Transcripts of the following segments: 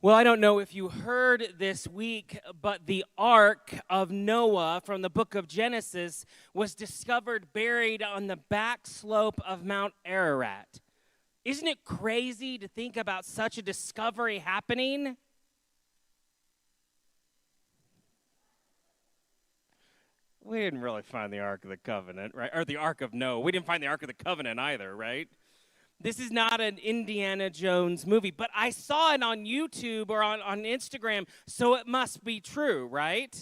Well, I don't know if you heard this week, but the Ark of Noah from the book of Genesis was discovered buried on the back slope of Mount Ararat. Isn't it crazy to think about such a discovery happening? We didn't really find the Ark of the Covenant, right? Or the Ark of Noah. We didn't find the Ark of the Covenant either, right? This is not an Indiana Jones movie, but I saw it on YouTube or on Instagram, so it must be true, right?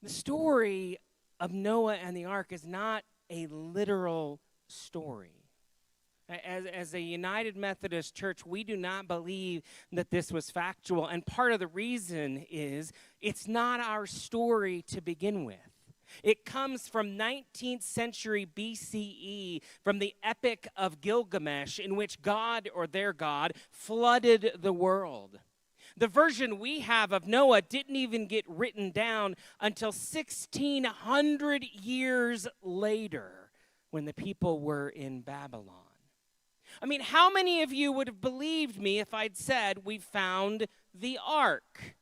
The story of Noah and the ark is not a literal story. As a United Methodist Church, we do not believe that this was factual, and part of the reason is it's not our story to begin with. It comes from 19th century BCE, from the Epic of Gilgamesh, in which God, or their God, flooded the world. The version we have of Noah didn't even get written down until 1,600 years later, when the people were in Babylon. I mean, how many of you would have believed me if I'd said we found the ark?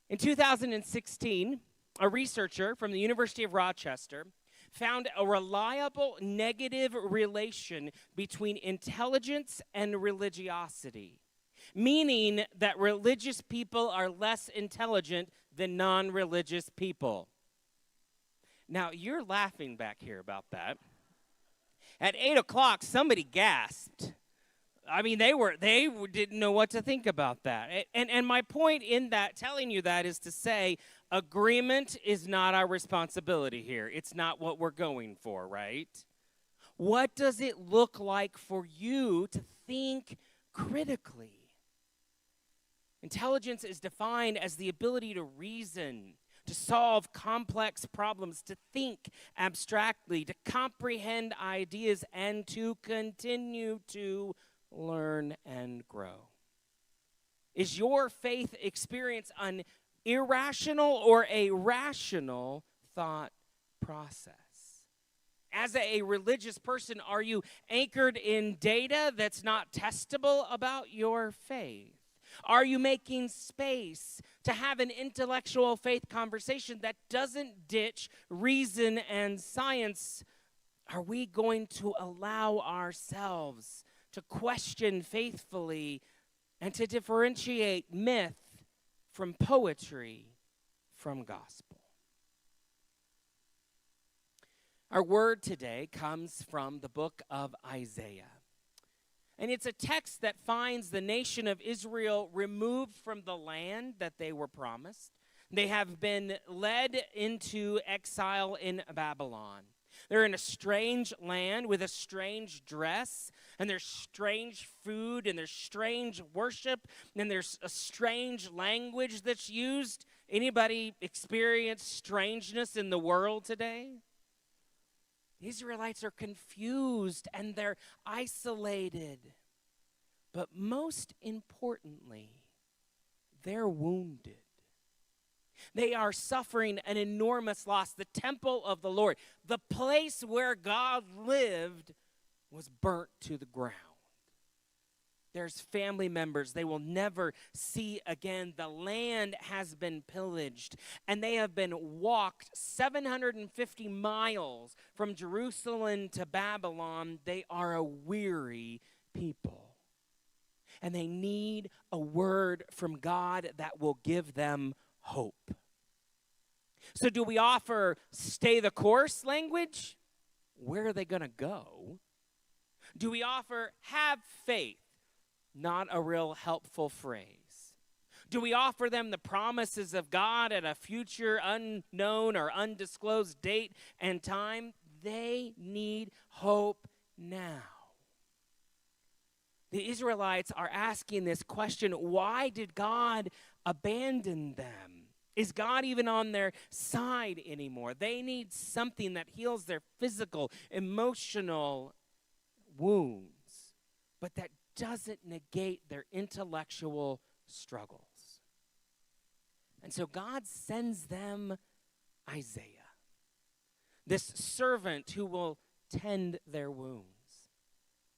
In 2016, a researcher from the University of Rochester found a reliable negative relation between intelligence and religiosity, meaning that religious people are less intelligent than non-religious people. Now, you're laughing back here about that. At 8 o'clock, somebody gasped. I mean, they didn't know what to think about that. And my point in that, telling you that, is to say agreement is not our responsibility here. It's not what we're going for, right? What does it look like for you to think critically? Intelligence is defined as the ability to reason, to solve complex problems, to think abstractly, to comprehend ideas, and to continue to learn and grow. Is your faith experience an irrational or a rational thought process? As a religious person, are you anchored in data that's not testable about your faith? Are you making space to have an intellectual faith conversation that doesn't ditch reason and science? Are we going to allow ourselves to question faithfully and to differentiate myth from poetry from gospel? Our word today comes from the book of Isaiah. And it's a text that finds the nation of Israel removed from the land that they were promised. They have been led into exile in Babylon. They're in a strange land with a strange dress, and there's strange food, and there's strange worship, and there's a strange language that's used. Anybody experience strangeness in the world today? The Israelites are confused and they're isolated. But most importantly, they're wounded. They are suffering an enormous loss. The temple of the Lord, the place where God lived, was burnt to the ground. There's family members they will never see again. The land has been pillaged, and they have been walked 750 miles from Jerusalem to Babylon. They are a weary people, and they need a word from God that will give them hope. So do we offer stay the course language? Where are they going to go? Do we offer have faith? Not a real helpful phrase. Do we offer them the promises of God at a future unknown or undisclosed date and time? They need hope now. The Israelites are asking this question: why did God abandon them? Is God even on their side anymore? They need something that heals their physical, emotional wounds, but that doesn't negate their intellectual struggles. And so God sends them Isaiah, this servant who will tend their wounds,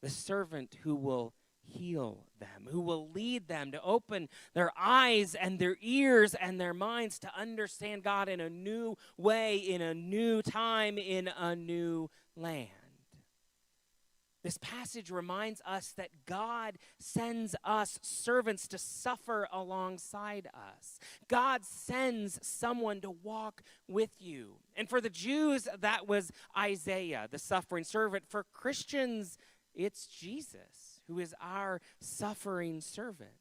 the servant who will heal them, who will lead them to open their eyes and their ears and their minds to understand God in a new way, in a new time, in a new land. This passage reminds us that God sends us servants to suffer alongside us. God sends someone to walk with you. And for the Jews, that was Isaiah, the suffering servant. For Christians, it's Jesus, who is our suffering servant.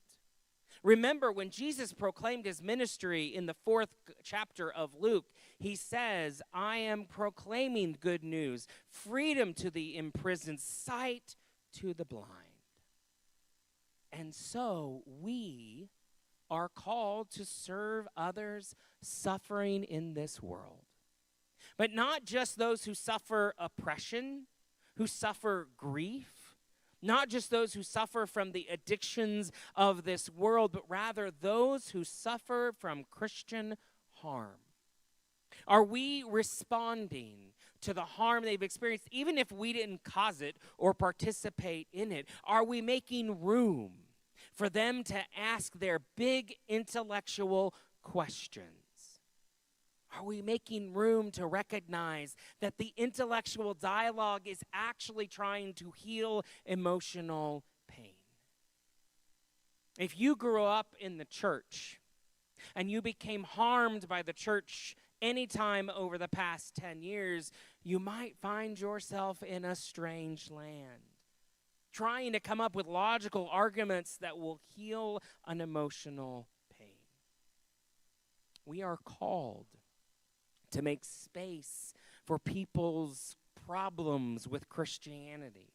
Remember, when Jesus proclaimed his ministry in the 4th chapter of Luke, he says, I am proclaiming good news, freedom to the imprisoned, sight to the blind. And so we are called to serve others suffering in this world. But not just those who suffer oppression, who suffer grief, not just those who suffer from the addictions of this world, but rather those who suffer from Christian harm. Are we responding to the harm they've experienced, even if we didn't cause it or participate in it? Are we making room for them to ask their big intellectual questions? Are we making room to recognize that the intellectual dialogue is actually trying to heal emotional pain? If you grew up in the church and you became harmed by the church anytime over the past 10 years, you might find yourself in a strange land, trying to come up with logical arguments that will heal an emotional pain. We are called to make space for people's problems with Christianity.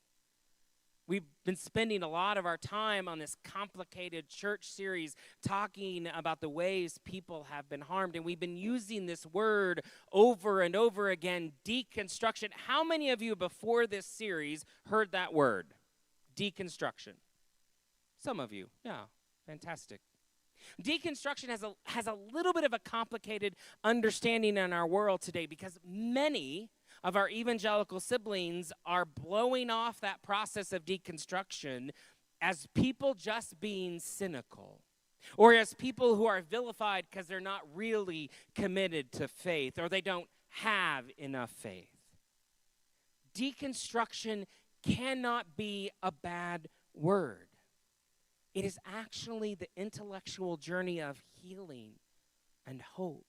We've been spending a lot of our time on this complicated church series talking about the ways people have been harmed, and we've been using this word over and over again, deconstruction. How many of you before this series heard that word, deconstruction? Some of you, yeah, fantastic. Deconstruction has a little bit of a complicated understanding in our world today because many of our evangelical siblings are blowing off that process of deconstruction as people just being cynical, or as people who are vilified because they're not really committed to faith or they don't have enough faith. Deconstruction cannot be a bad word. It is actually the intellectual journey of healing and hope.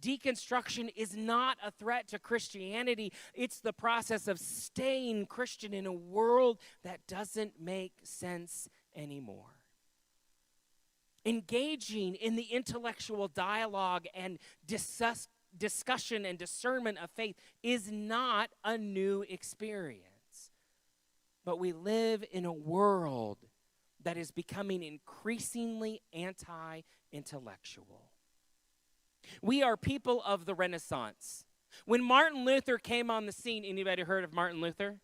Deconstruction is not a threat to Christianity. It's the process of staying Christian in a world that doesn't make sense anymore. Engaging in the intellectual dialogue and discussion and discernment of faith is not a new experience. But we live in a world that is becoming increasingly anti-intellectual. We are people of the Renaissance. When Martin Luther came on the scene, anybody heard of Martin Luther?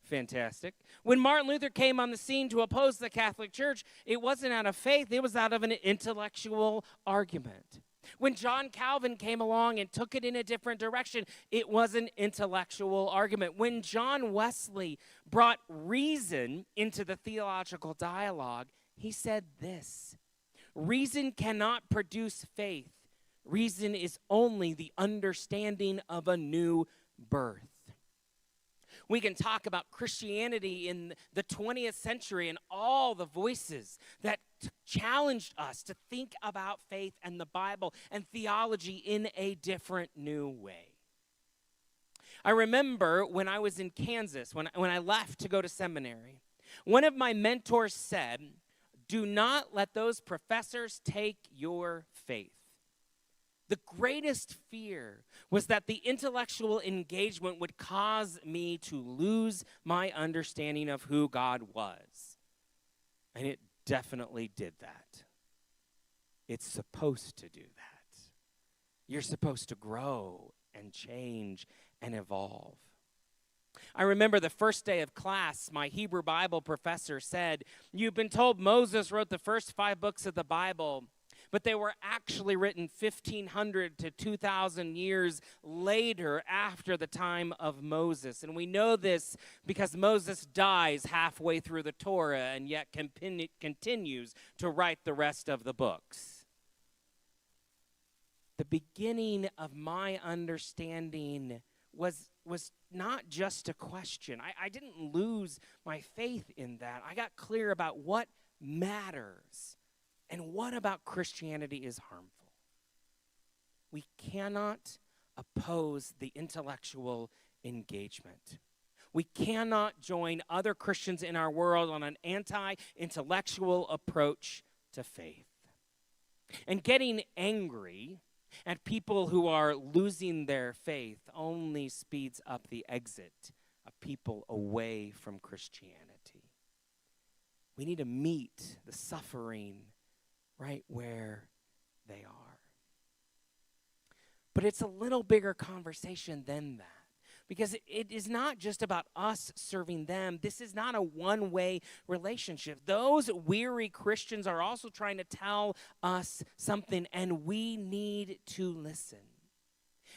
Fantastic. When Martin Luther came on the scene to oppose the Catholic Church, it wasn't out of faith, it was out of an intellectual argument. When John Calvin came along and took it in a different direction, it was an intellectual argument. When John Wesley brought reason into the theological dialogue, he said this: reason cannot produce faith. Reason is only the understanding of a new birth. We can talk about Christianity in the 20th century and all the voices that challenged us to think about faith and the Bible and theology in a different new way. I remember when I was in Kansas, when I left to go to seminary, one of my mentors said, "Do not let those professors take your faith." The greatest fear was that the intellectual engagement would cause me to lose my understanding of who God was. And it definitely did that. It's supposed to do that. You're supposed to grow and change and evolve. I remember the first day of class, my Hebrew Bible professor said, "You've been told Moses wrote the first 5 books of the Bible, but they were actually written 1,500 to 2,000 years later after the time of Moses. And we know this because Moses dies halfway through the Torah and yet continues to write the rest of the books. The beginning of my understanding was not just a question. I didn't lose my faith in that. I got clear about what matters and what about Christianity is harmful. We cannot oppose the intellectual engagement. We cannot join other Christians in our world on an anti-intellectual approach to faith. And getting angry at people who are losing their faith only speeds up the exit of people away from Christianity. We need to meet the suffering right where they are. But it's a little bigger conversation than that. Because it is not just about us serving them. This is not a one-way relationship. Those weary Christians are also trying to tell us something, and we need to listen.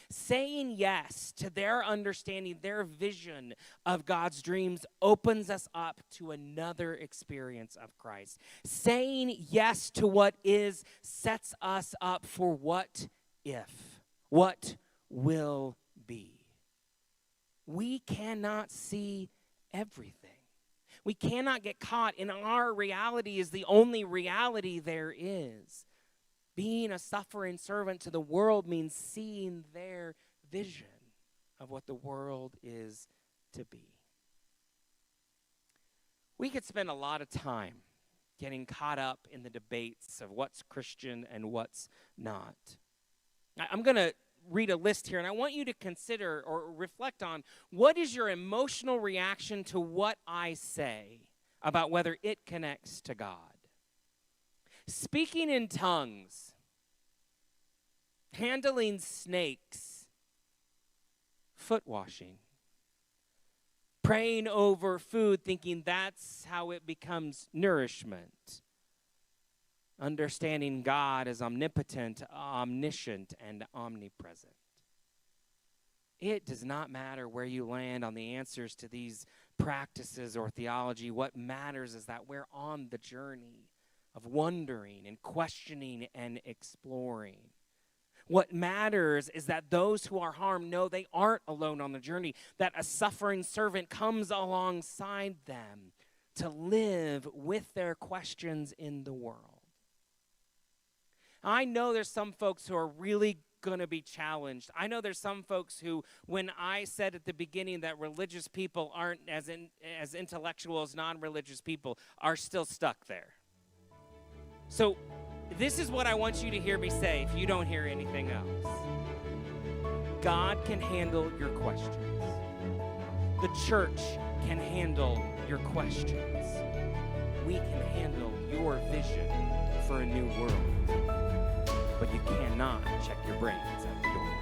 Saying yes to their understanding, their vision of God's dreams opens us up to another experience of Christ. Saying yes to what is sets us up for what if, what will be. We cannot see everything. We cannot get caught in our reality is the only reality there is. Being a suffering servant to the world means seeing their vision of what the world is to be. We could spend a lot of time getting caught up in the debates of what's Christian and what's not. I'm going to read a list here, and I want you to consider or reflect on what is your emotional reaction to what I say about whether it connects to God. Speaking in tongues, handling snakes, foot washing, praying over food thinking that's how it becomes nourishment, understanding God as omnipotent, omniscient, and omnipresent. It does not matter where you land on the answers to these practices or theology. What matters is that we're on the journey of wondering and questioning and exploring. What matters is that those who are harmed know they aren't alone on the journey, that a suffering servant comes alongside them to live with their questions in the world. I know there's some folks who are really going to be challenged. I know there's some folks who, when I said at the beginning that religious people aren't as intellectual as non-religious people, are still stuck there. So this is what I want you to hear me say if you don't hear anything else. God can handle your questions. The church can handle your questions. We can handle your vision for a new world. But you cannot check your brains at the door.